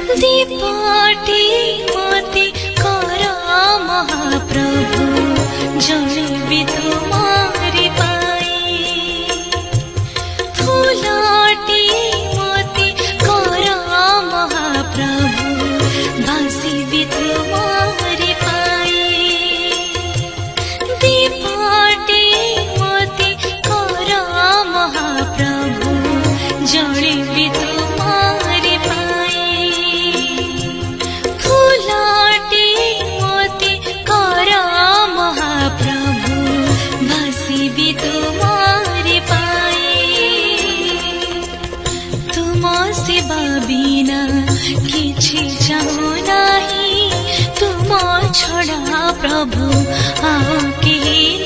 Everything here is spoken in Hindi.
दीपटी मते कर महाप्रभु जलिबि तुम्हारी पाई फूलटी मते कर महाप्रभु भासिबि तुम्हारी पाई दीपटी मते कर महाप्रभु जलिबि तुम्हारी पाई फूलटी मते कर महाप्रभु भासिबि तुम्हारी पाई तुम सेवा बिना किछि चाहू नाही तुम छड़ा प्रभु आ केही